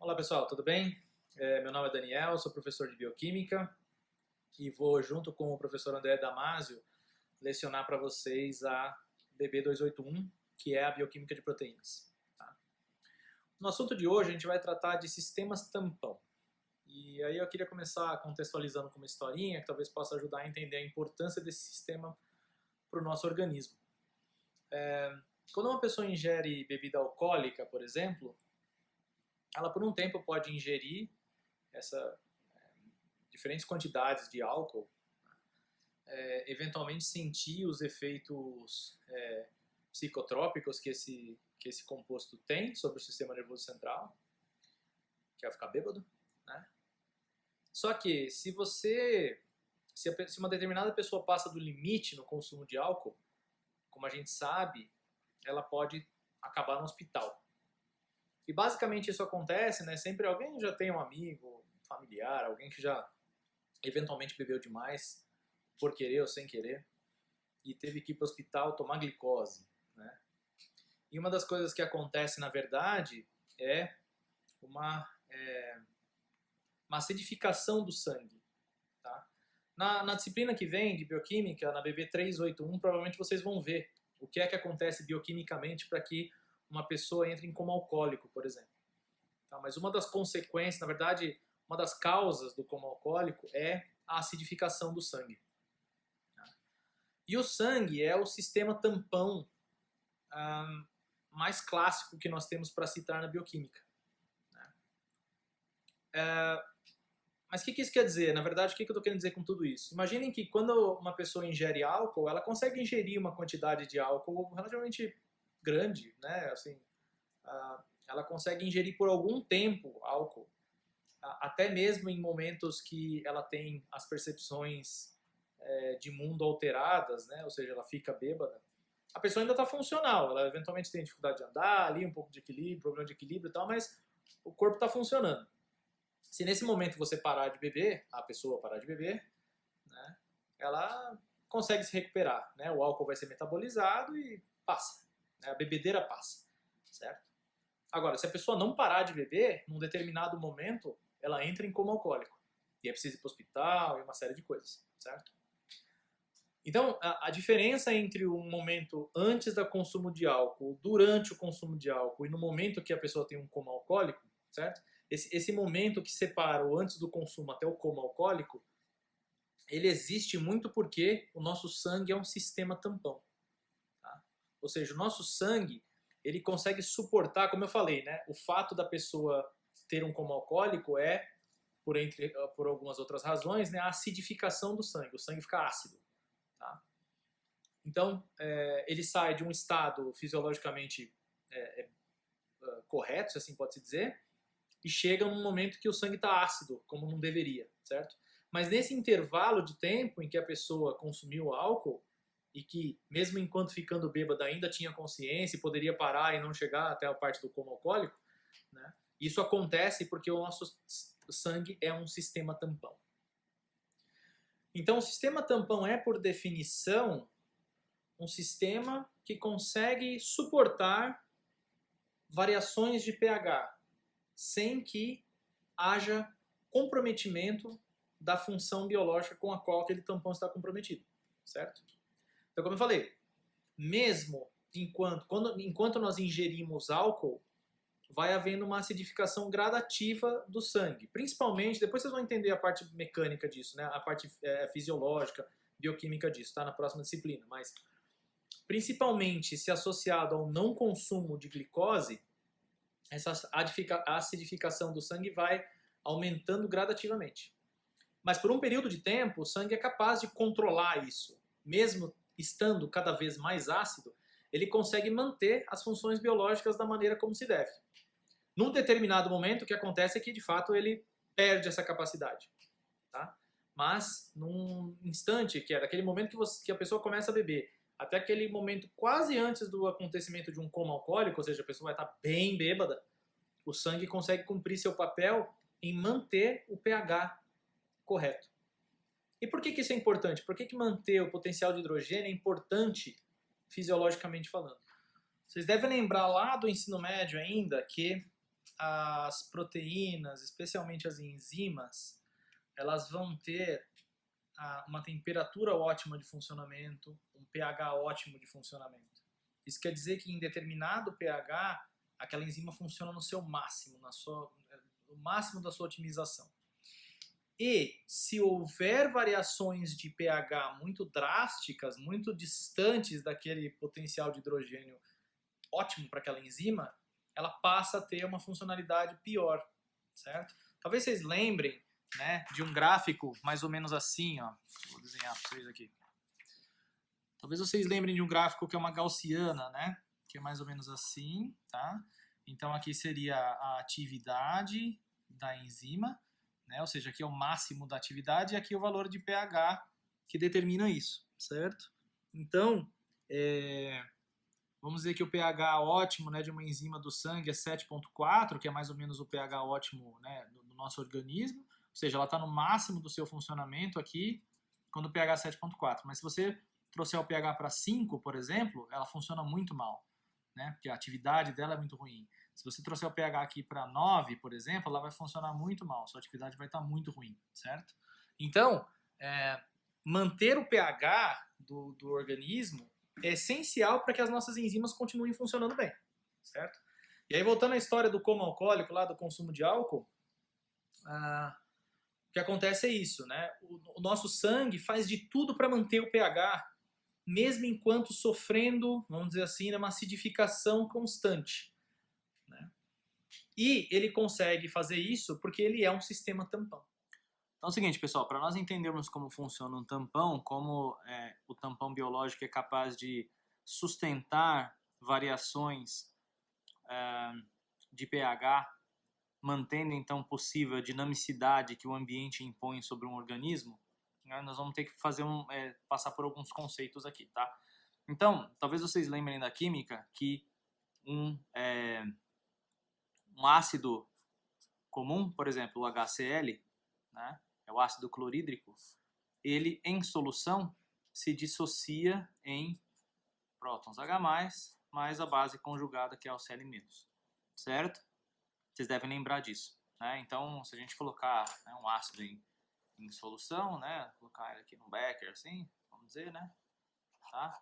Olá pessoal, tudo bem? Meu nome é Daniel, sou professor de Bioquímica e vou, junto com o professor André Damasio, lecionar para vocês a BB281, que é a Bioquímica de Proteínas. Tá? No assunto de hoje a gente vai tratar de sistemas tampão. E aí eu queria começar contextualizando com uma historinha que talvez possa ajudar a entender a importância desse sistema para o nosso organismo. Quando uma pessoa ingere bebida alcoólica, por exemplo, ela por um tempo pode ingerir diferentes quantidades de álcool, eventualmente sentir os efeitos psicotrópicos que esse composto tem sobre o sistema nervoso central, que vai ficar bêbado, né? Só que se uma determinada pessoa passa do limite no consumo de álcool, como a gente sabe, ela pode acabar no hospital. E basicamente isso acontece, né? Sempre alguém já tem um amigo, familiar, alguém que já eventualmente bebeu demais, por querer ou sem querer, e teve que ir para o hospital tomar glicose, né? E uma das coisas que acontece, na verdade, é uma acidificação do sangue. Tá? Na disciplina que vem de bioquímica, na BB381, provavelmente vocês vão ver o que é que acontece bioquimicamente para que uma pessoa entre em coma alcoólico, por exemplo. Tá? Mas uma das consequências, na verdade, uma das causas do coma alcoólico é a acidificação do sangue. Tá? E o sangue é o sistema tampão mais clássico que nós temos para citar na bioquímica. Mas o que isso quer dizer? Na verdade, o que eu estou querendo dizer com tudo isso? Imaginem que quando uma pessoa ingere álcool, ela consegue ingerir uma quantidade de álcool relativamente grande, né? Assim, ela consegue ingerir por algum tempo álcool, até mesmo em momentos que ela tem as percepções de mundo alteradas, né? Ou seja, ela fica bêbada. A pessoa ainda está funcional, ela eventualmente tem dificuldade de andar, ali um pouco de equilíbrio, problema de equilíbrio e tal, mas o corpo está funcionando. Se nesse momento você parar de beber, a pessoa parar de beber, né, ela consegue se recuperar, né? O álcool vai ser metabolizado e passa, né? A bebedeira passa, certo? Agora, se a pessoa não parar de beber, num determinado momento, ela entra em coma alcoólico. E é preciso ir para o hospital e uma série de coisas, certo? Então, a diferença entre um momento antes do consumo de álcool, durante o consumo de álcool e no momento que a pessoa tem um coma alcoólico, certo? Esse momento que separa o antes do consumo até o coma alcoólico, ele existe muito porque o nosso sangue é um sistema tampão. Tá? Ou seja, o nosso sangue, ele consegue suportar, como eu falei, né? O fato da pessoa ter um coma alcoólico é, por algumas outras razões, né, a acidificação do sangue. O sangue fica ácido. Tá? Então, ele sai de um estado fisiologicamente correto, se assim pode-se dizer, e chega num momento que o sangue está ácido, como não deveria, certo? Mas nesse intervalo de tempo em que a pessoa consumiu álcool e que, mesmo enquanto ficando bêbada, ainda tinha consciência e poderia parar e não chegar até a parte do coma alcoólico, né? Isso acontece porque o nosso sangue é um sistema tampão. Então, o sistema tampão é, por definição, um sistema que consegue suportar variações de pH sem que haja comprometimento da função biológica com a qual aquele tampão está comprometido, certo? Então, como eu falei, mesmo enquanto nós ingerimos álcool, vai havendo uma acidificação gradativa do sangue, principalmente, depois vocês vão entender a parte mecânica disso, né? A parte fisiológica, bioquímica disso, tá? Na próxima disciplina, mas principalmente se associado ao não consumo de glicose, essa acidificação do sangue vai aumentando gradativamente. Mas por um período de tempo, o sangue é capaz de controlar isso. Mesmo estando cada vez mais ácido, ele consegue manter as funções biológicas da maneira como se deve. Num determinado momento, o que acontece é que, de fato, ele perde essa capacidade. Tá? Mas, num instante, que é daquele momento que a pessoa começa a beber, até aquele momento quase antes do acontecimento de um coma alcoólico, ou seja, a pessoa vai estar bem bêbada, o sangue consegue cumprir seu papel em manter o pH correto. E por que isso é importante? Por que manter o potencial de hidrogênio é importante fisiologicamente falando? Vocês devem lembrar lá do ensino médio ainda que as proteínas, especialmente as enzimas, elas vão ter uma temperatura ótima de funcionamento, um pH ótimo de funcionamento. Isso quer dizer que em determinado pH, aquela enzima funciona no seu máximo, no máximo da sua otimização. E se houver variações de pH muito drásticas, muito distantes daquele potencial de hidrogênio ótimo para aquela enzima, ela passa a ter uma funcionalidade pior, certo? Talvez vocês lembrem, né, de um gráfico mais ou menos assim, ó. Vou desenhar para vocês aqui. Talvez vocês lembrem de um gráfico que é uma gaussiana, né, que é mais ou menos assim, tá? Então aqui seria a atividade da enzima, né? Ou seja, aqui é o máximo da atividade e aqui é o valor de pH que determina isso, certo? Então, vamos dizer que o pH ótimo, né, de uma enzima do sangue é 7,4, que é mais ou menos o pH ótimo, né, do nosso organismo. Ou seja, ela está no máximo do seu funcionamento aqui, quando o pH é 7,4. Mas se você trouxer o pH para 5, por exemplo, ela funciona muito mal, né, porque a atividade dela é muito ruim. Se você trouxer o pH aqui para 9, por exemplo, ela vai funcionar muito mal, sua atividade vai estar muito ruim, certo? Então, manter o pH do organismo é essencial para que as nossas enzimas continuem funcionando bem, certo? E aí, voltando à história do coma alcoólico, lá do consumo de álcool, o que acontece é isso, né? O nosso sangue faz de tudo para manter o pH, mesmo enquanto sofrendo, vamos dizer assim, uma acidificação constante. Né? E ele consegue fazer isso porque ele é um sistema tampão. Então é o seguinte, pessoal, para nós entendermos como funciona um tampão, como o tampão biológico é capaz de sustentar variações de pH, mantendo então possível a dinamicidade que o ambiente impõe sobre um organismo, né, nós vamos ter que fazer passar por alguns conceitos aqui, tá? Então, talvez vocês lembrem da química que um ácido comum, por exemplo, o HCl, né, é o ácido clorídrico, ele em solução se dissocia em prótons H+, mais a base conjugada que é o Cl-, certo? Vocês devem lembrar disso, né? Então, se a gente colocar, né, um ácido em solução, né, colocar ele aqui no becker, assim, vamos dizer, né, tá?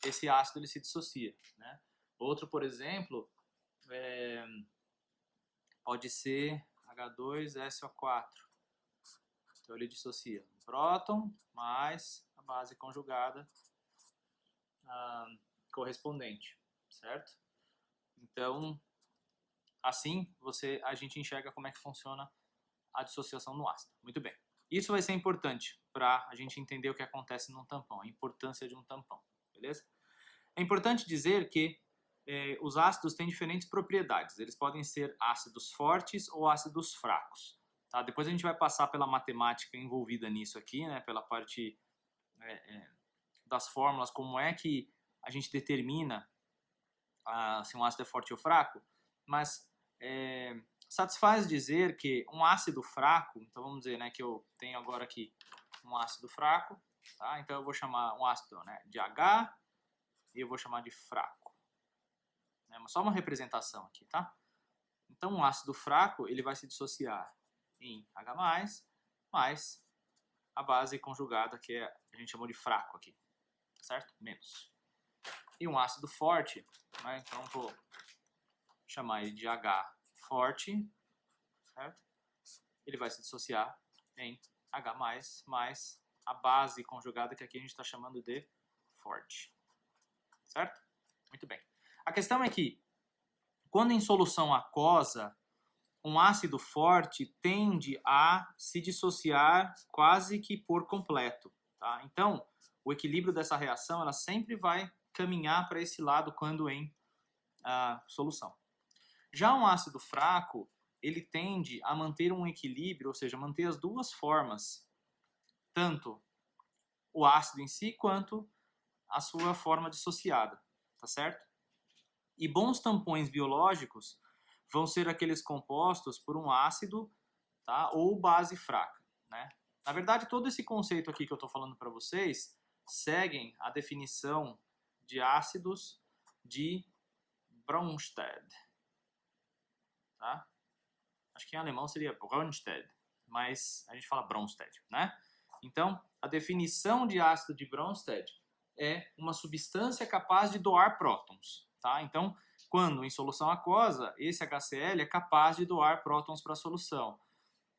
Esse ácido ele se dissocia, né? Outro, por exemplo, pode ser H2SO4. Então ele dissocia um próton mais a base conjugada correspondente, certo? Então, assim a gente enxerga como é que funciona a dissociação no ácido. Muito bem. Isso vai ser importante para a gente entender o que acontece num tampão, a importância de um tampão, beleza? É importante dizer que os ácidos têm diferentes propriedades. Eles podem ser ácidos fortes ou ácidos fracos. Tá? Depois a gente vai passar pela matemática envolvida nisso aqui, né? Pela parte das fórmulas, como é que a gente determina se um ácido é forte ou fraco, mas satisfaz dizer que um ácido fraco, então vamos dizer, né, que eu tenho agora aqui um ácido fraco, tá? Então eu vou chamar um ácido, né, de H e eu vou chamar de fraco. Só uma representação aqui, tá? Então um ácido fraco ele vai se dissociar em H+, mais a base conjugada que a gente chamou de fraco aqui, certo? Menos. E um ácido forte, né? Então vou chamar ele de H forte, certo? Ele vai se dissociar em H+, mais a base conjugada que aqui a gente está chamando de forte, certo? Muito bem. A questão é que, quando em solução aquosa, um ácido forte tende a se dissociar quase que por completo, tá? Então, o equilíbrio dessa reação ela sempre vai caminhar para esse lado quando em solução. Já um ácido fraco, ele tende a manter um equilíbrio, ou seja, manter as duas formas, tanto o ácido em si quanto a sua forma dissociada, tá certo? E bons tampões biológicos vão ser aqueles compostos por um ácido, tá, ou base fraca, né? Na verdade, todo esse conceito aqui que eu estou falando para vocês seguem a definição de ácidos de Bronsted. tá? Acho que em alemão seria Bronsted, mas a gente fala Bronsted, né? Então, a definição de ácido de Bronsted é uma substância capaz de doar prótons, tá? Então, quando em solução aquosa, esse HCl é capaz de doar prótons para a solução,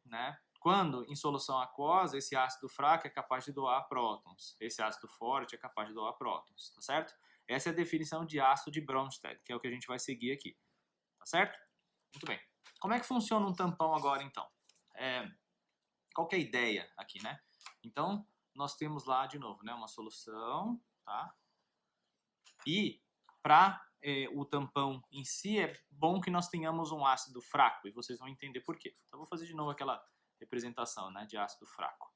né? Quando em solução aquosa, esse ácido fraco é capaz de doar prótons, esse ácido forte é capaz de doar prótons, tá certo? Essa é a definição de ácido de Bronsted, que é o que a gente vai seguir aqui, tá certo? Muito bem. Como é que funciona um tampão agora, então? Qual que é a ideia aqui, né? Então, nós temos lá, de novo, né, uma solução, tá? E para o tampão em si, é bom que nós tenhamos um ácido fraco, e vocês vão entender por quê. Então, vou fazer de novo aquela representação, né, de ácido fraco.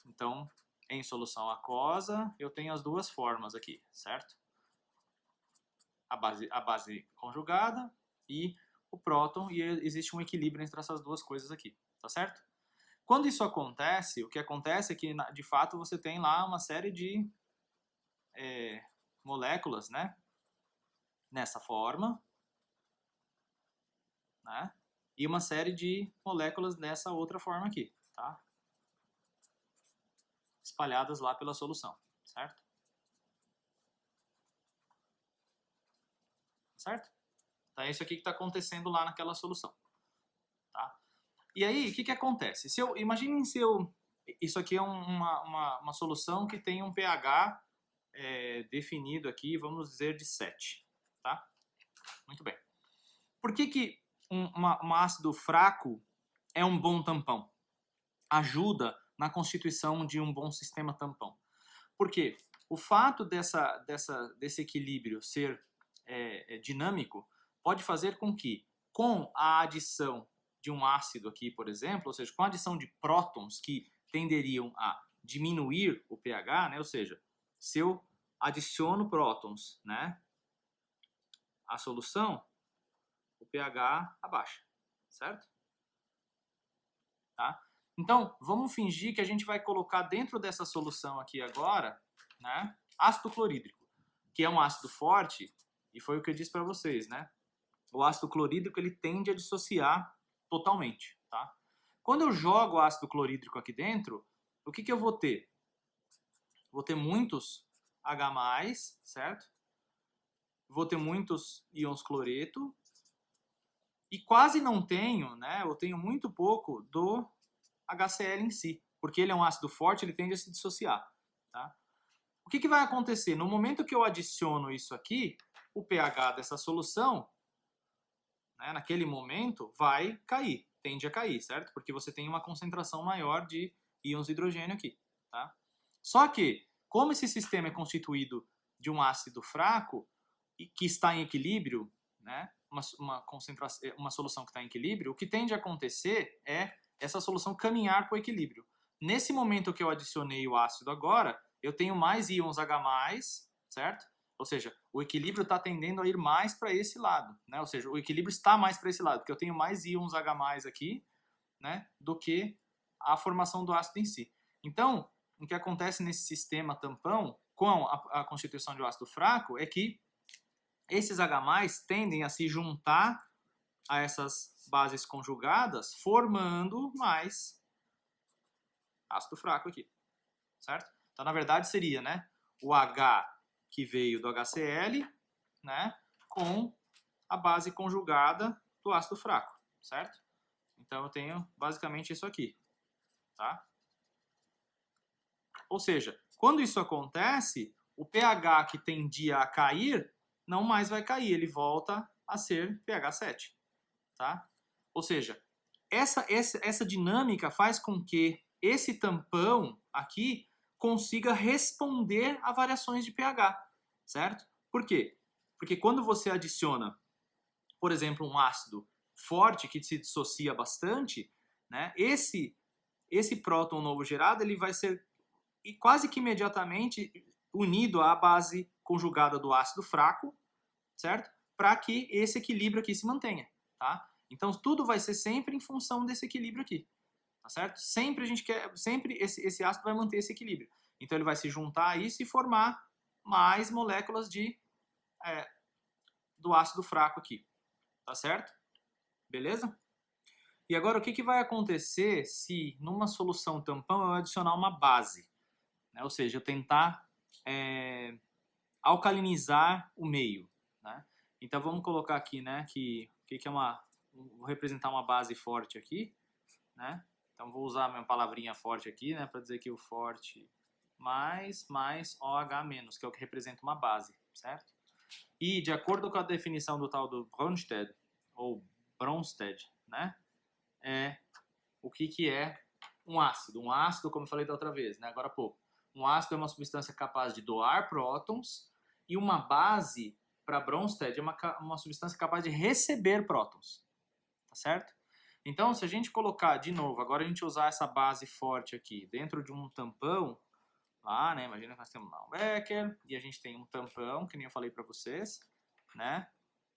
Então, em solução aquosa, eu tenho as duas formas aqui, certo? A base conjugada e o próton, e existe um equilíbrio entre essas duas coisas aqui, tá certo? Quando isso acontece, o que acontece é que, de fato, você tem lá uma série de moléculas, né? Nessa forma, né? E uma série de moléculas nessa outra forma aqui, tá? Espalhadas lá pela solução, certo? Certo? Então é isso aqui que está acontecendo lá naquela solução, tá? E aí, o que que acontece? Imaginem se eu... Isso aqui é uma solução que tem um pH definido aqui, vamos dizer, de 7, tá? Muito bem. Por que um ácido fraco é um bom tampão? Ajuda na constituição de um bom sistema tampão. Porque o fato desse equilíbrio ser dinâmico pode fazer com que, com a adição de um ácido aqui, por exemplo, ou seja, com a adição de prótons que tenderiam a diminuir o pH, né, ou seja, se eu adiciono prótons, né, à solução, o pH abaixa, certo? Tá? Então, vamos fingir que a gente vai colocar dentro dessa solução aqui agora, né, ácido clorídrico, que é um ácido forte, e foi o que eu disse para vocês, né? O ácido clorídrico ele tende a dissociar totalmente, tá? Quando eu jogo ácido clorídrico aqui dentro, o que que eu vou ter? Vou ter muitos H+, certo? Vou ter muitos íons cloreto e quase não tenho, né? Eu tenho muito pouco do HCl em si, porque ele é um ácido forte, ele tende a se dissociar, tá? O que que vai acontecer? No momento que eu adiciono isso aqui, o pH dessa solução, né, naquele momento, vai cair, tende a cair, certo? Porque você tem uma concentração maior de íons de hidrogênio aqui, tá? Só que, como esse sistema é constituído de um ácido fraco e que está em equilíbrio, né, uma solução que está em equilíbrio, o que tende a acontecer é essa solução caminhar para o equilíbrio. Nesse momento que eu adicionei o ácido agora, eu tenho mais íons H+, certo? Ou seja, o equilíbrio está tendendo a ir mais para esse lado, né? Ou seja, o equilíbrio está mais para esse lado, porque eu tenho mais íons H+ aqui, né, do que a formação do ácido em si. Então, o que acontece nesse sistema tampão com a constituição de um ácido fraco é que esses H+ tendem a se juntar a essas bases conjugadas, formando mais ácido fraco aqui, certo? Então, na verdade, seria, né, o H que veio do HCl, né, com a base conjugada do ácido fraco, certo? Então, eu tenho basicamente isso aqui, tá? Ou seja, quando isso acontece, o pH que tendia a cair não mais vai cair, ele volta a ser pH 7, tá? Ou seja, essa dinâmica faz com que esse tampão aqui consiga responder a variações de pH, certo? Por quê? Porque quando você adiciona, por exemplo, um ácido forte que se dissocia bastante, né, esse próton novo gerado ele vai ser quase que imediatamente unido à base conjugada do ácido fraco, certo? Para que esse equilíbrio aqui se mantenha, tá? Então tudo vai ser sempre em função desse equilíbrio aqui, tá certo? Sempre a gente quer, sempre esse ácido vai manter esse equilíbrio. Então ele vai se juntar a isso e formar mais moléculas do ácido fraco aqui, tá certo? Beleza? E agora o que vai acontecer se numa solução tampão eu adicionar uma base? Né? Ou seja, eu tentar alcalinizar o meio. Né? Então vamos colocar aqui, né, que é uma... Vou representar uma base forte aqui. Né? Então vou usar a minha palavrinha forte aqui, né, para dizer que o forte mais OH menos, que é o que representa uma base, certo? E de acordo com a definição do tal do Bronsted, ou Bronsted, né, o que é um ácido? Um ácido, como eu falei da outra vez, né, agora há pouco. Um ácido é uma substância capaz de doar prótons e uma base, para Bronsted, é uma substância capaz de receber prótons, tá certo? Então, se a gente colocar de novo, agora a gente usar essa base forte aqui dentro de um tampão, lá, né? Imagina que nós temos lá um Becker e a gente tem um tampão, que nem eu falei para vocês, né?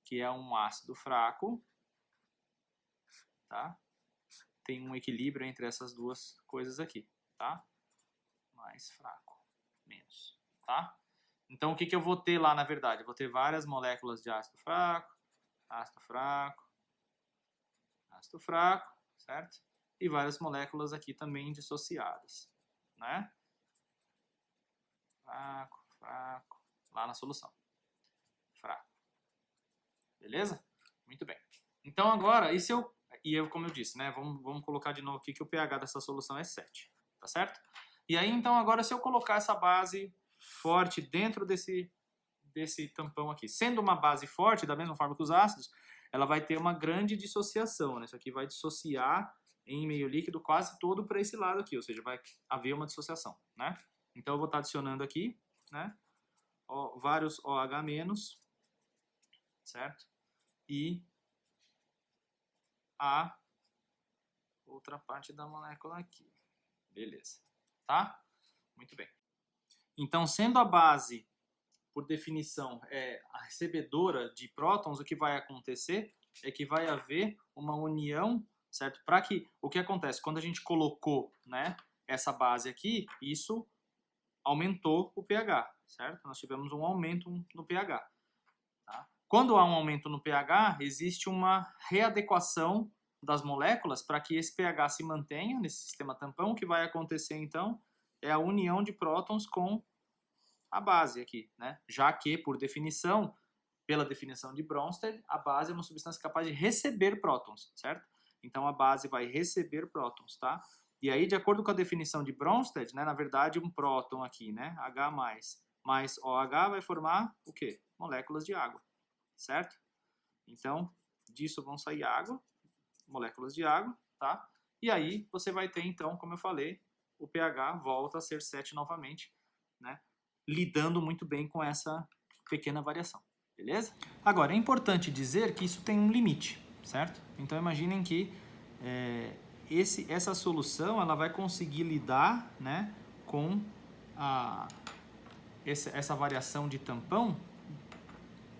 Que é um ácido fraco, tá? Tem um equilíbrio entre essas duas coisas aqui, tá? Mais fraco, menos, tá? Então, o que eu vou ter lá, na verdade? Eu vou ter várias moléculas de ácido fraco, ácido fraco, ácido fraco, certo? E várias moléculas aqui também dissociadas, né? Fraco, fraco, lá na solução. Fraco. Beleza? Muito bem. Então agora, como eu disse, né? Vamos colocar de novo aqui que o pH dessa solução é 7, tá certo? E aí, então, agora se eu colocar essa base forte dentro desse tampão aqui, sendo uma base forte, da mesma forma que os ácidos, ela vai ter uma grande dissociação, né? Isso aqui vai dissociar em meio líquido quase todo para esse lado aqui, ou seja, vai haver uma dissociação, né? Então eu vou estar adicionando aqui, né? Vários OH-, certo? E a outra parte da molécula aqui. Beleza. Tá? Muito bem. Então, sendo a base, por definição, a recebedora de prótons, o que vai acontecer é que vai haver uma união, certo? Para que o que acontece quando a gente colocou, né, essa base aqui, isso aumentou o pH, certo? Nós tivemos um aumento no pH. Tá? Quando há um aumento no pH, existe uma readequação das moléculas para que esse pH se mantenha nesse sistema tampão. O que vai acontecer então é a união de prótons com a base aqui, né? Já que, por definição, pela definição de Bronsted, a base é uma substância capaz de receber prótons, certo? Então a base vai receber prótons, tá? E aí, de acordo com a definição de Bronsted, né, na verdade, um próton aqui, né, H+, mais OH vai formar o quê? Moléculas de água, certo? Então, disso vão sair água, moléculas de água, tá? E aí, você vai ter, então, como eu falei, o pH volta a ser 7 novamente, né? Lidando muito bem com essa pequena variação, beleza? Agora, é importante dizer que isso tem um limite, certo? Então, imaginem que essa solução ela vai conseguir lidar, né, com essa variação de tampão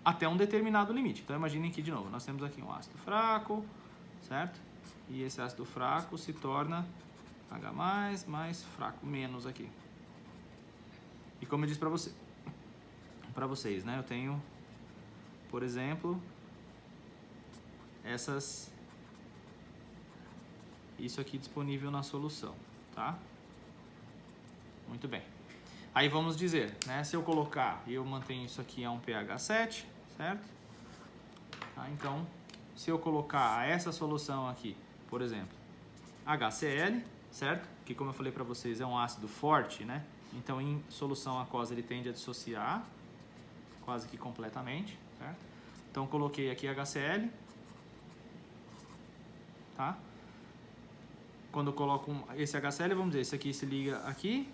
até um determinado limite. Então, imaginem que, de novo, nós temos aqui um ácido fraco, certo? E esse ácido fraco se torna H+, mais fraco menos aqui. E como eu disse para vocês, né, eu tenho, por exemplo, isso aqui disponível na solução, tá? Muito bem. Aí vamos dizer, né, se eu colocar e eu mantenho isso aqui a um pH 7, certo? Tá, então, se eu colocar essa solução aqui, por exemplo, HCl, certo? Que, como eu falei para vocês, é um ácido forte, né? Então, em solução aquosa, ele tende a dissociar quase que completamente, certo? Então, coloquei aqui HCl, tá? Quando eu coloco esse HCl, vamos dizer, esse aqui se liga aqui,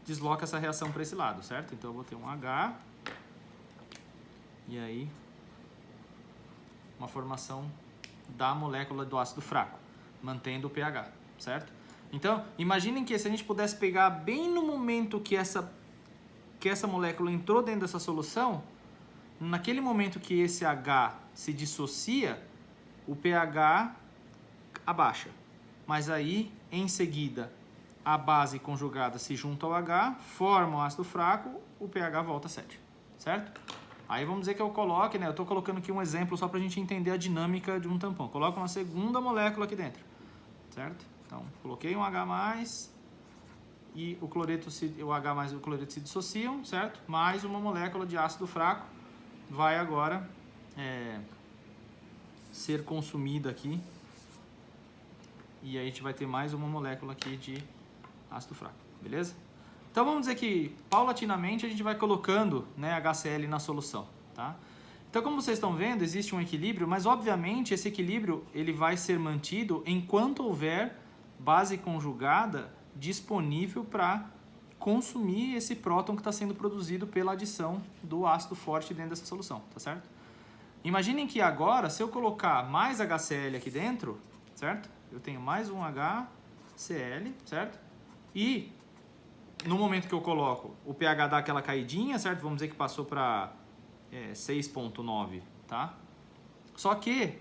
desloca essa reação para esse lado, certo? Então, eu vou ter um H, e aí, uma formação da molécula do ácido fraco, mantendo o pH, certo? Então, imaginem que se a gente pudesse pegar bem no momento que essa molécula entrou dentro dessa solução, naquele momento que esse H se dissocia, o pH abaixa. Mas aí, em seguida, a base conjugada se junta ao H, forma o ácido fraco, o pH volta a 7, certo? Aí vamos dizer que eu coloque, né? Eu estou colocando aqui um exemplo só para a gente entender a dinâmica de um tampão. Coloco uma segunda molécula aqui dentro, certo? Então, coloquei um H+, e o H+ e o cloreto se dissociam, certo? Mais uma molécula de ácido fraco vai agora ser consumida aqui. E aí a gente vai ter mais uma molécula aqui de ácido fraco, beleza? Então vamos dizer que paulatinamente a gente vai colocando, né, HCl na solução, tá? Então como vocês estão vendo, existe um equilíbrio, mas obviamente esse equilíbrio ele vai ser mantido enquanto houver base conjugada disponível para consumir esse próton que está sendo produzido pela adição do ácido forte dentro dessa solução, tá certo? Imaginem que agora, se eu colocar mais HCl aqui dentro, certo? Eu tenho mais um HCl, certo? E no momento que eu coloco, o pH dá aquela caidinha, certo? Vamos dizer que passou para 6,9, tá? Só que,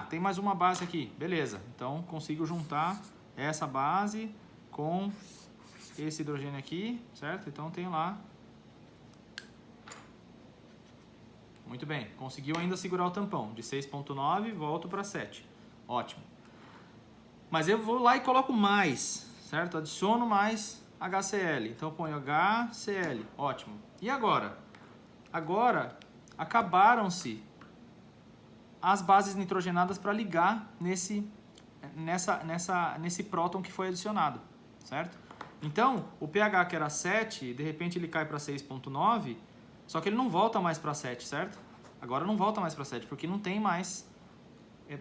tem mais uma base aqui, beleza. Então, consigo juntar essa base com esse hidrogênio aqui, certo? Então, tem lá. Muito bem, conseguiu ainda segurar o tampão. De 6,9, volto para 7. Ótimo. Mas eu vou lá e coloco mais, certo? Adiciono mais HCl. Então, eu ponho HCl. Ótimo. E agora? Agora, acabaram-se as bases nitrogenadas para ligar nesse próton que foi adicionado, certo? Então, o pH que era 7, de repente ele cai para 6,9, só que ele não volta mais para 7, certo? Agora não volta mais para 7, porque não tem mais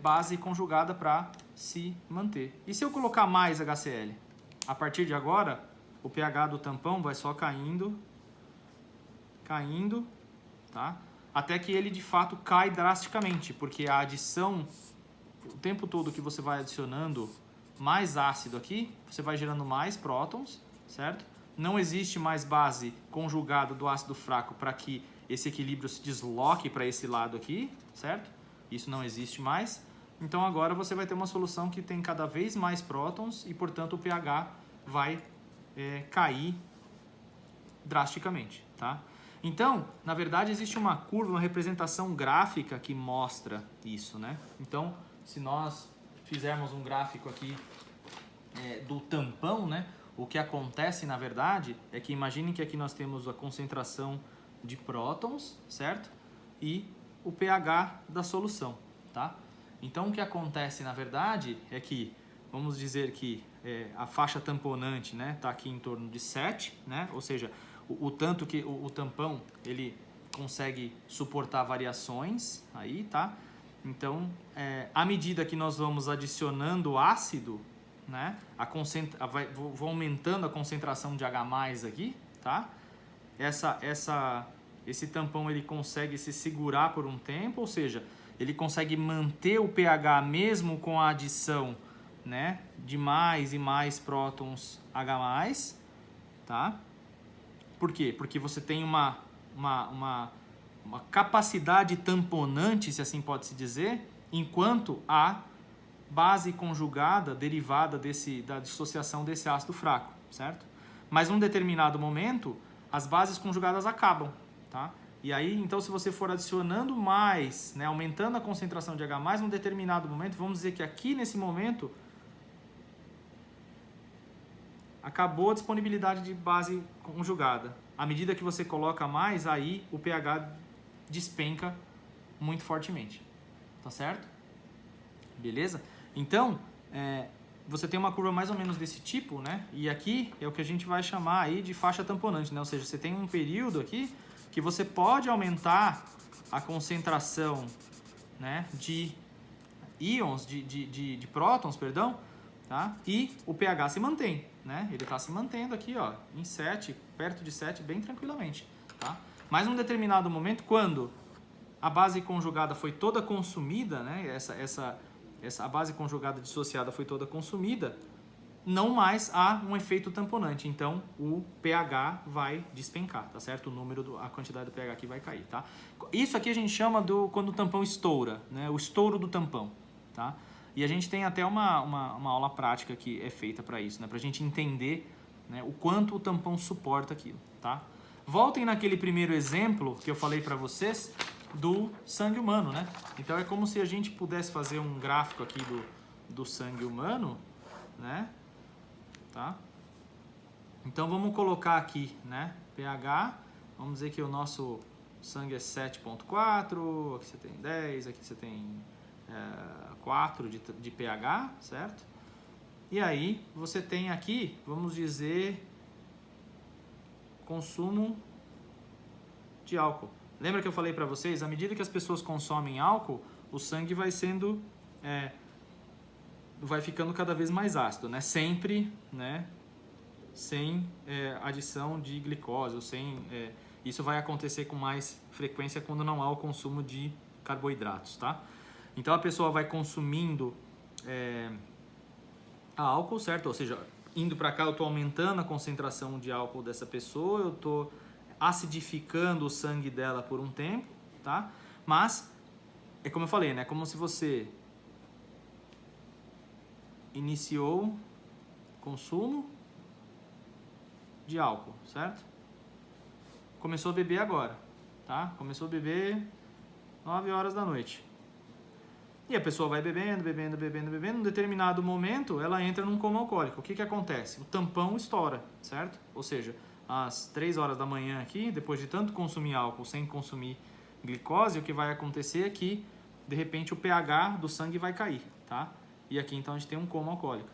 base conjugada para se manter. E se eu colocar mais HCl? A partir de agora, o pH do tampão vai só caindo, tá? Até que ele de fato cai drasticamente, porque a adição, o tempo todo que você vai adicionando mais ácido aqui, você vai gerando mais prótons, certo? Não existe mais base conjugada do ácido fraco para que esse equilíbrio se desloque para esse lado aqui, certo? Isso não existe mais. Então agora você vai ter uma solução que tem cada vez mais prótons e, portanto, o pH vai cair drasticamente, tá? Então, na verdade, existe uma curva, uma representação gráfica que mostra isso, né? Então, se nós fizermos um gráfico aqui do tampão, né? O que acontece, na verdade, é que imaginem que aqui nós temos a concentração de prótons, certo? E o pH da solução, tá? Então, o que acontece, na verdade, é que, vamos dizer que a faixa tamponante, né, tá aqui em torno de 7, né? Ou seja, o tanto que o tampão ele consegue suportar variações aí, tá? Então, à medida que nós vamos adicionando ácido, né, vou aumentando a concentração de H+ aqui, tá? Esse tampão ele consegue se segurar por um tempo, ou seja, ele consegue manter o pH mesmo com a adição, né, de mais e mais prótons H+, tá? Por quê? Porque você tem uma capacidade tamponante, se assim pode se dizer, enquanto a base conjugada derivada da dissociação desse ácido fraco, certo? Mas num determinado momento, as bases conjugadas acabam, tá? E aí, então, se você for adicionando mais, né, aumentando a concentração de H+, num determinado momento, vamos dizer que aqui nesse momento acabou a disponibilidade de base conjugada. À medida que você coloca mais, aí o pH despenca muito fortemente. Tá certo? Beleza? Então, você tem uma curva mais ou menos desse tipo, né? E aqui é o que a gente vai chamar aí de faixa tamponante, né? Ou seja, você tem um período aqui que você pode aumentar a concentração, né, de íons, de prótons, perdão, tá? E o pH se mantém, né? Ele está se mantendo aqui, ó, em 7, perto de 7, bem tranquilamente, tá? Mas num determinado momento, quando a base conjugada foi toda consumida, né? A base conjugada dissociada foi toda consumida, não mais há um efeito tamponante. Então, o pH vai despencar, tá certo? A quantidade do pH aqui vai cair, tá? Isso aqui a gente chama quando o tampão estoura, né? O estouro do tampão, tá? E a gente tem até uma aula prática que é feita para isso, né? Para a gente entender, né, o quanto o tampão suporta aquilo, tá? Voltem naquele primeiro exemplo que eu falei para vocês do sangue humano, né? Então é como se a gente pudesse fazer um gráfico aqui do sangue humano, né? Tá? Então vamos colocar aqui, né? pH, vamos dizer que o nosso sangue é 7.4, aqui você tem 10, aqui você tem 4 de pH, certo? E aí você tem aqui, vamos dizer, consumo de álcool. Lembra que eu falei para vocês, à medida que as pessoas consomem álcool, o sangue vai sendo, vai ficando cada vez mais ácido, né? Sempre, né? Sem adição de glicose, ou sem, isso vai acontecer com mais frequência quando não há o consumo de carboidratos, tá? Então a pessoa vai consumindo álcool, certo? Ou seja, indo para cá eu estou aumentando a concentração de álcool dessa pessoa, eu estou acidificando o sangue dela por um tempo, tá? Mas, é como eu falei, né? Como se você iniciou consumo de álcool, certo? Começou a beber agora, tá? Começou a beber 9 horas da noite. E a pessoa vai bebendo, bebendo, bebendo, bebendo. Em determinado momento, ela entra num coma alcoólico. O que acontece? O tampão estoura, certo? Ou seja, às 3 horas da manhã aqui, depois de tanto consumir álcool sem consumir glicose, o que vai acontecer é que, de repente, o pH do sangue vai cair, tá? E aqui, então, a gente tem um coma alcoólico.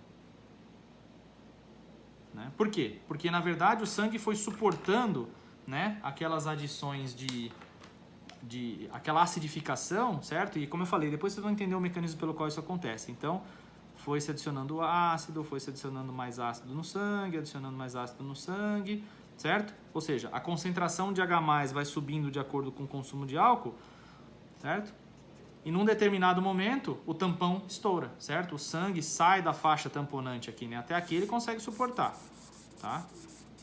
Né? Por quê? Porque, na verdade, o sangue foi suportando, né, aquelas adições aquela acidificação, certo? E como eu falei, depois vocês vão entender o mecanismo pelo qual isso acontece. Então, foi se adicionando ácido, foi se adicionando mais ácido no sangue, adicionando mais ácido no sangue, certo? Ou seja, a concentração de H+, vai subindo de acordo com o consumo de álcool, certo? E num determinado momento, o tampão estoura, certo? O sangue sai da faixa tamponante aqui, né? Até aqui ele consegue suportar, tá?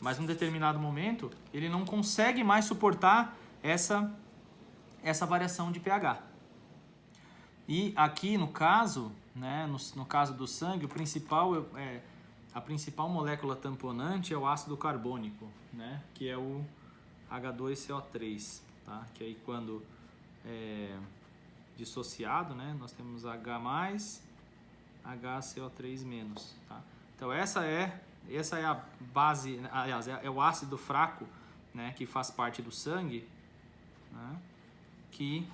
Mas num determinado momento, ele não consegue mais suportar essa variação de pH. E aqui no caso, né, no caso do sangue, a principal molécula tamponante é o ácido carbônico, né, que é o H2CO3, tá? Que aí quando dissociado, né, nós temos H+, HCO3-, tá? Então essa é a base, aliás, é o ácido fraco, né, que faz parte do sangue, né, que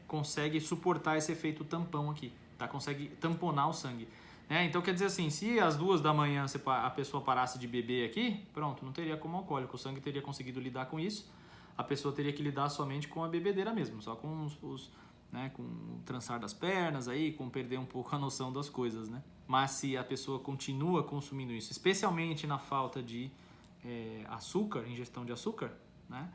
consegue suportar esse efeito tampão aqui, tá? Consegue tamponar o sangue. Então quer dizer assim, se às 2 da manhã a pessoa parasse de beber aqui, pronto, não teria como alcoólico, o sangue teria conseguido lidar com isso, a pessoa teria que lidar somente com a bebedeira mesmo, só com com o trançar das pernas, aí, com perder um pouco a noção das coisas, né? Mas se a pessoa continua consumindo isso, especialmente na falta de açúcar, ingestão de açúcar, né?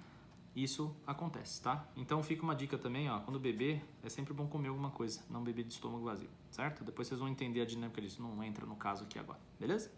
Isso acontece, tá? Então fica uma dica também, ó, quando beber, é sempre bom comer alguma coisa, não beber de estômago vazio, certo? Depois vocês vão entender a dinâmica disso, não entra no caso aqui agora, beleza?